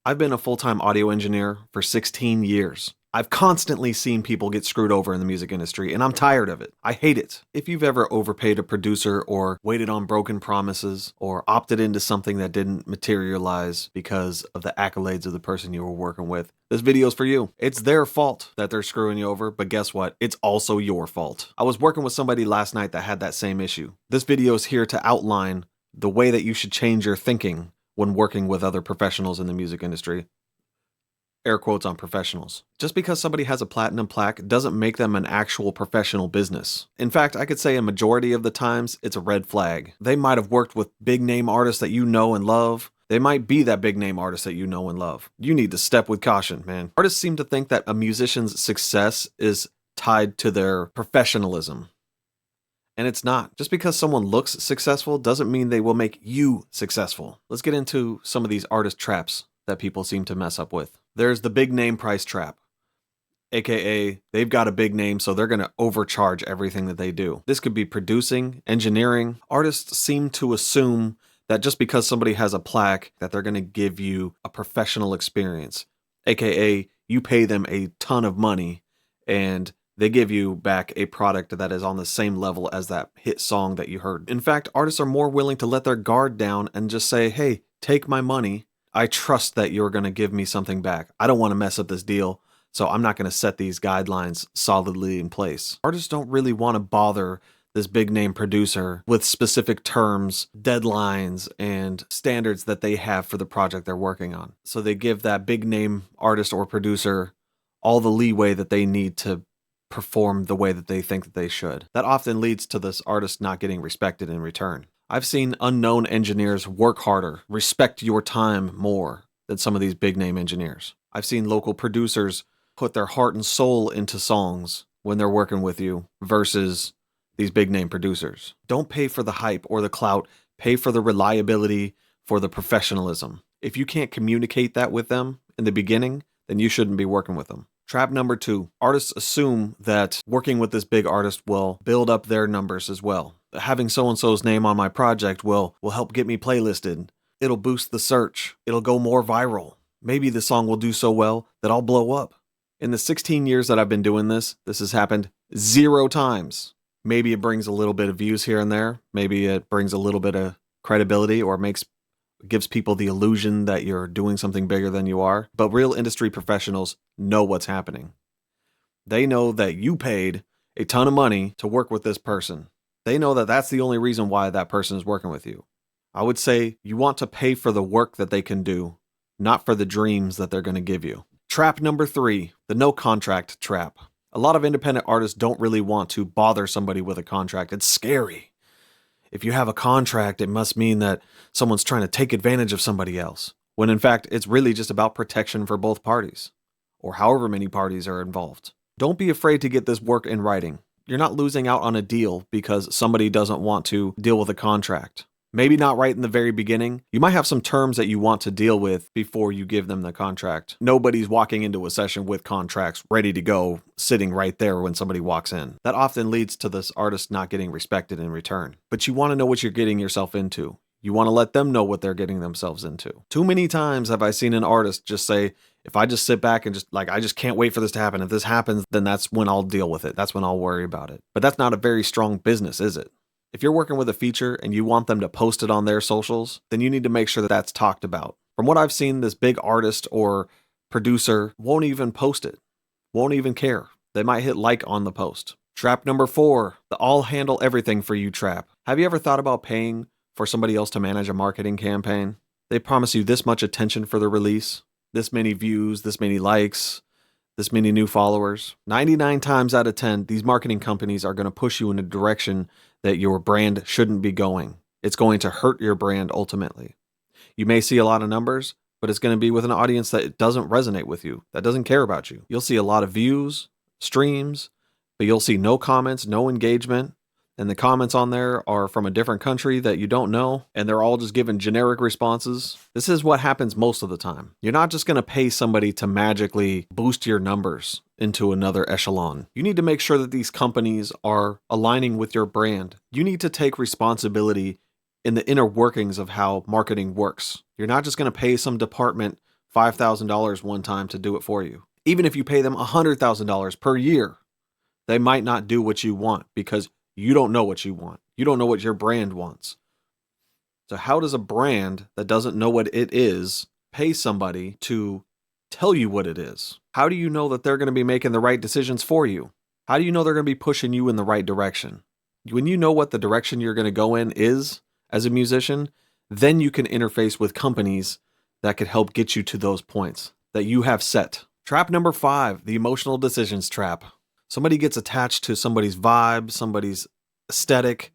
I've been a full-time audio engineer for 16 years. I've constantly seen people get screwed over in the music industry, and I'm tired of it. I hate it. If you've ever overpaid a producer or waited on broken promises or opted into something that didn't materialize because of the accolades of the person you were working with, this video's for you. It's their fault that they're screwing you over, but guess what? It's also your fault. I was working with somebody last night that had that same issue. This video is here to outline the way that you should change your thinking when working with other professionals in the music industry. Air quotes on professionals. Just because somebody has a platinum plaque doesn't make them an actual professional business. In fact, I could say a majority of the times it's a red flag. They might have worked with big name artists that you know and love. They might be that big name artist that you know and love. You need to step with caution, man. Artists seem to think that a musician's success is tied to their professionalism. And it's not. Just because someone looks successful doesn't mean they will make you successful. Let's get into some of these artist traps that people seem to mess up with. There's the big name price trap, aka they've got a big name, so they're going to overcharge everything that they do. This could be producing, engineering. Artists seem to assume that just because somebody has a plaque that they're going to give you a professional experience, aka you pay them a ton of money and they give you back a product that is on the same level as that hit song that you heard. In fact, artists are more willing to let their guard down and just say, hey, take my money. I trust that you're going to give me something back. I don't want to mess up this deal, so I'm not going to set these guidelines solidly in place. Artists don't really want to bother this big name producer with specific terms, deadlines, and standards that they have for the project they're working on. So they give that big name artist or producer all the leeway that they need to perform the way that they think that they should. That often leads to this artist not getting respected in return. I've seen unknown engineers work harder, respect your time more than some of these big name engineers. I've seen local producers put their heart and soul into songs when they're working with you versus these big name producers. Don't pay for the hype or the clout, pay for the reliability, for the professionalism. If you can't communicate that with them in the beginning, then you shouldn't be working with them. Trap number 2, artists assume that working with this big artist will build up their numbers as well. Having so-and-so's name on my project will help get me playlisted. It'll boost the search. It'll go more viral. Maybe the song will do so well that I'll blow up. In the 16 years that I've been doing this has happened 0 times. Maybe it brings a little bit of views here and there. Maybe it brings a little bit of credibility or gives people the illusion that you're doing something bigger than you are. But real industry professionals know what's happening. They know that you paid a ton of money to work with this person. They know that that's the only reason why that person is working with you. I would say you want to pay for the work that they can do, not for the dreams that they're going to give you. Trap number 3, the no contract trap. A lot of independent artists don't really want to bother somebody with a contract. It's scary. If you have a contract, it must mean that someone's trying to take advantage of somebody else, when in fact, it's really just about protection for both parties, or however many parties are involved. Don't be afraid to get this work in writing. You're not losing out on a deal because somebody doesn't want to deal with a contract. Maybe not right in the very beginning. You might have some terms that you want to deal with before you give them the contract. Nobody's walking into a session with contracts ready to go, sitting right there when somebody walks in. That often leads to this artist not getting respected in return. But you want to know what you're getting yourself into. You want to let them know what they're getting themselves into. Too many times have I seen an artist just say, if I just sit back and I just can't wait for this to happen. If this happens, then that's when I'll deal with it. That's when I'll worry about it. But that's not a very strong business, is it? If you're working with a feature and you want them to post it on their socials, then you need to make sure that that's talked about. From what I've seen, this big artist or producer won't even post it, won't even care. They might hit like on the post. Trap number 4, the I'll handle everything for you trap. Have you ever thought about paying for somebody else to manage a marketing campaign? They promise you this much attention for the release, this many views, this many likes, this many new followers. 99 times out of 10, these marketing companies are going to push you in a direction that your brand shouldn't be going. It's going to hurt your brand ultimately. You may see a lot of numbers, but it's going to be with an audience that doesn't resonate with you, that doesn't care about you. You'll see a lot of views, streams, but you'll see no comments, no engagement. And the comments on there are from a different country that you don't know, and they're all just giving generic responses. This is what happens most of the time. You're not just going to pay somebody to magically boost your numbers into another echelon. You need to make sure that these companies are aligning with your brand. You need to take responsibility in the inner workings of how marketing works. You're not just going to pay some department $5,000 one time to do it for you. Even if you pay them $100,000 per year, they might not do what you want because you don't know what you want. You don't know what your brand wants. So how does a brand that doesn't know what it is pay somebody to tell you what it is? How do you know that they're going to be making the right decisions for you? How do you know they're going to be pushing you in the right direction? When you know what the direction you're going to go in is as a musician, then you can interface with companies that could help get you to those points that you have set. Trap number 5, the emotional decisions trap. Somebody gets attached to somebody's vibe, somebody's aesthetic,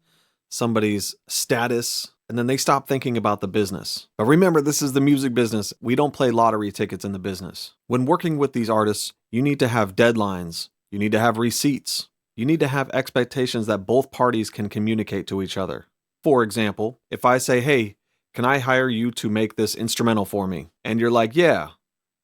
somebody's status, and then they stop thinking about the business. But remember, this is the music business. We don't play lottery tickets in the business. When working with these artists, you need to have deadlines. You need to have receipts. You need to have expectations that both parties can communicate to each other. For example, if I say, hey, can I hire you to make this instrumental for me? And you're like, yeah.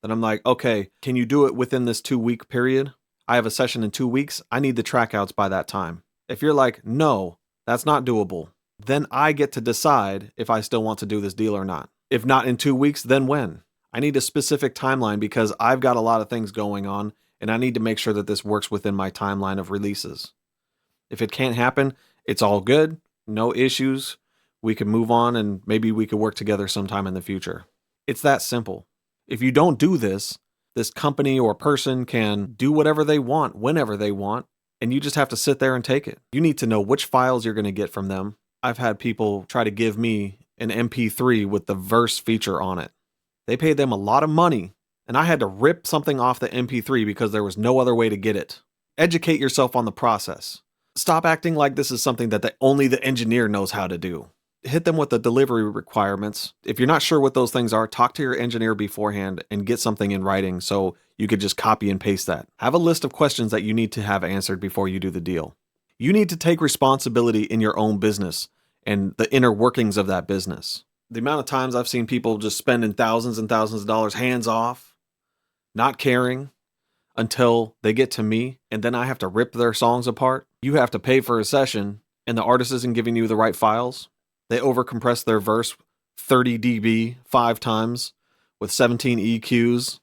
Then I'm like, okay, can you do it within this 2-week period? I have a session in 2 weeks. I need the track outs by that time. If you're like, no, that's not doable, then I get to decide if I still want to do this deal or not. If not in 2 weeks, then when? I need a specific timeline because I've got a lot of things going on and I need to make sure that this works within my timeline of releases. If it can't happen, it's all good. No issues. We can move on and maybe we could work together sometime in the future. It's that simple. If you don't do this, this company or person can do whatever they want, whenever they want, and you just have to sit there and take it. You need to know which files you're going to get from them. I've had people try to give me an MP3 with the verse feature on it. They paid them a lot of money, and I had to rip something off the MP3 because there was no other way to get it. Educate yourself on the process. Stop acting like this is something that only the engineer knows how to do. Hit them with the delivery requirements. If you're not sure what those things are, talk to your engineer beforehand and get something in writing so you could just copy and paste that. Have a list of questions that you need to have answered before you do the deal. You need to take responsibility in your own business and the inner workings of that business. The amount of times I've seen people just spending thousands and thousands of dollars hands off, not caring until they get to me, and then I have to rip their songs apart. You have to pay for a session and the artist isn't giving you the right files. They overcompress their verse 30 dB 5 times with 17 EQs.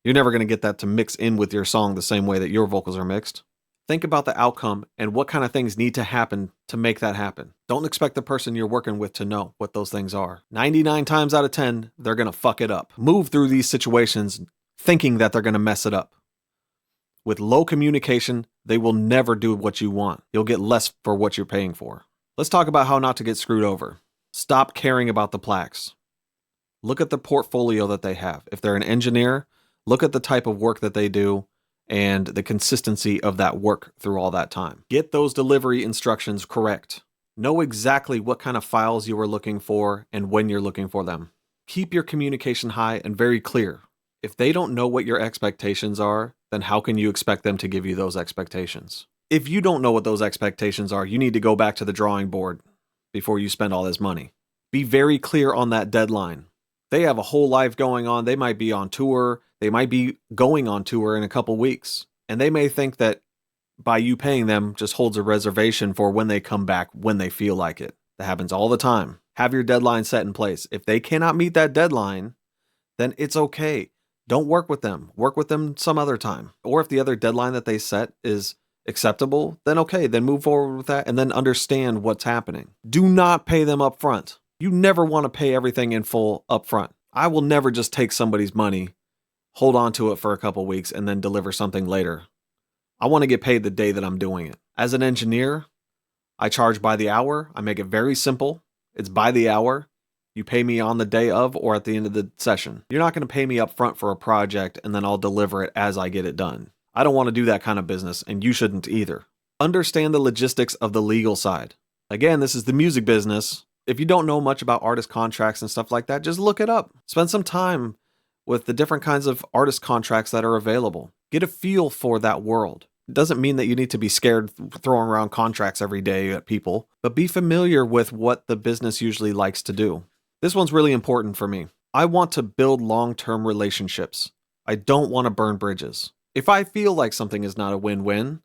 You're never going to get that to mix in with your song the same way that your vocals are mixed. Think about the outcome and what kind of things need to happen to make that happen. Don't expect the person you're working with to know what those things are. 99 times out of 10, they're going to fuck it up. Move through these situations thinking that they're going to mess it up. With low communication, they will never do what you want. You'll get less for what you're paying for. Let's talk about how not to get screwed over. Stop caring about the plaques. Look at the portfolio that they have. If they're an engineer, look at the type of work that they do and the consistency of that work through all that time. Get those delivery instructions correct. Know exactly what kind of files you are looking for and when you're looking for them. Keep your communication high and very clear. If they don't know what your expectations are, then how can you expect them to give you those expectations? If you don't know what those expectations are, you need to go back to the drawing board before you spend all this money. Be very clear on that deadline. They have a whole life going on. They might be on tour. They might be going on tour in a couple weeks. And they may think that by you paying them just holds a reservation for when they come back when they feel like it. That happens all the time. Have your deadline set in place. If they cannot meet that deadline, then it's okay. Don't work with them. Work with them some other time. Or if the other deadline that they set is acceptable, then okay, then move forward with that and then understand what's happening. Do not pay them up front. You never want to pay everything in full up front. I will never just take somebody's money, hold on to it for a couple weeks, and then deliver something later. I want to get paid the day that I'm doing it. As an engineer, I charge by the hour. I make it very simple. It's by the hour. You pay me on the day of or at the end of the session. You're not going to pay me up front for a project and then I'll deliver it as I get it done. I don't want to do that kind of business, and you shouldn't either. Understand the logistics of the legal side. Again, this is the music business. If you don't know much about artist contracts and stuff like that, just look it up. Spend some time with the different kinds of artist contracts that are available. Get a feel for that world. It doesn't mean that you need to be scared throwing around contracts every day at people, but be familiar with what the business usually likes to do. This one's really important for me. I want to build long-term relationships. I don't want to burn bridges. If I feel like something is not a win-win,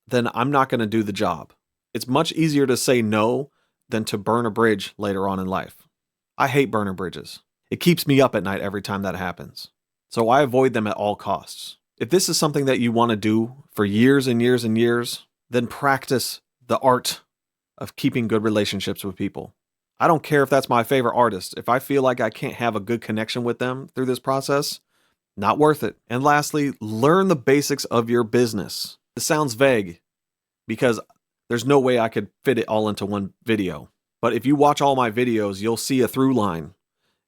then I'm not going to do the job. It's much easier to say no than to burn a bridge later on in life. I hate burning bridges. It keeps me up at night every time that happens. So I avoid them at all costs. If this is something that you want to do for years and years and years, then practice the art of keeping good relationships with people. I don't care if that's my favorite artist. If I feel like I can't have a good connection with them through this process, not worth it. And lastly, learn the basics of your business. This sounds vague because there's no way I could fit it all into one video. But if you watch all my videos, you'll see a through line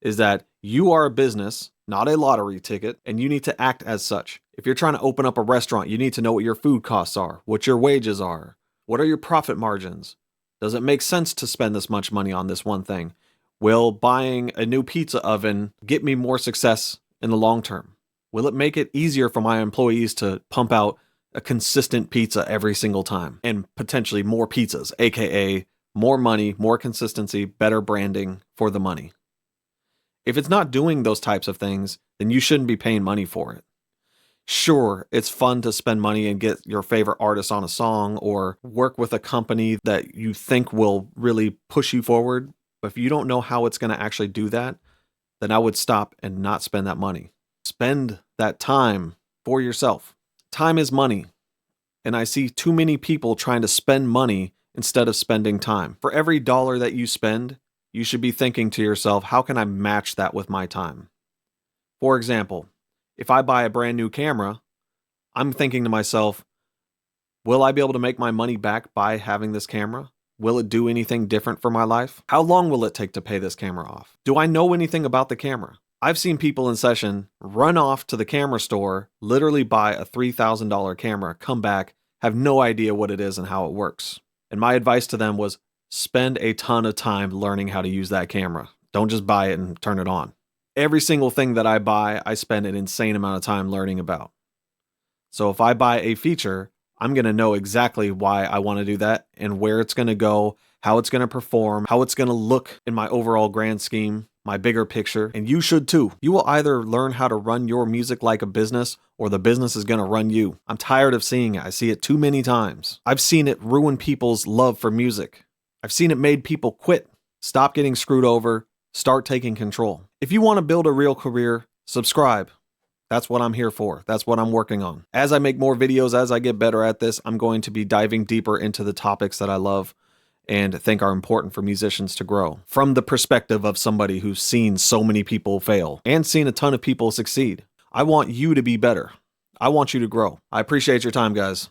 is that you are a business, not a lottery ticket, and you need to act as such. If you're trying to open up a restaurant, you need to know what your food costs are, what your wages are, what are your profit margins. Does it make sense to spend this much money on this one thing? Will buying a new pizza oven get me more success in the long term? Will it make it easier for my employees to pump out a consistent pizza every single time and potentially more pizzas, aka more money, more consistency, better branding for the money? If it's not doing those types of things, then you shouldn't be paying money for it. Sure, it's fun to spend money and get your favorite artist on a song or work with a company that you think will really push you forward. But if you don't know how it's going to actually do that, then I would stop and not spend that money. Spend that time for yourself. Time is money. And I see too many people trying to spend money instead of spending time. For every dollar that you spend, you should be thinking to yourself, how can I match that with my time? For example, if I buy a brand new camera, I'm thinking to myself, will I be able to make my money back by having this camera? Will it do anything different for my life? How long will it take to pay this camera off? Do I know anything about the camera? I've seen people in session run off to the camera store, literally buy a $3,000 camera, come back, have no idea what it is and how it works. And my advice to them was spend a ton of time learning how to use that camera. Don't just buy it and turn it on. Every single thing that I buy, I spend an insane amount of time learning about. So if I buy a feature, I'm going to know exactly why I want to do that and where it's going to go, how it's going to perform, how it's going to look in my overall grand scheme, my bigger picture, and you should too. You will either learn how to run your music like a business or the business is going to run you. I'm tired of seeing it. I see it too many times. I've seen it ruin people's love for music. I've seen it made people quit, stop getting screwed over, start taking control. If you want to build a real career, subscribe. That's what I'm here for. That's what I'm working on. As I make more videos, as I get better at this, I'm going to be diving deeper into the topics that I love and think are important for musicians to grow from the perspective of somebody who's seen so many people fail and seen a ton of people succeed. I want you to be better. I want you to grow. I appreciate your time, guys.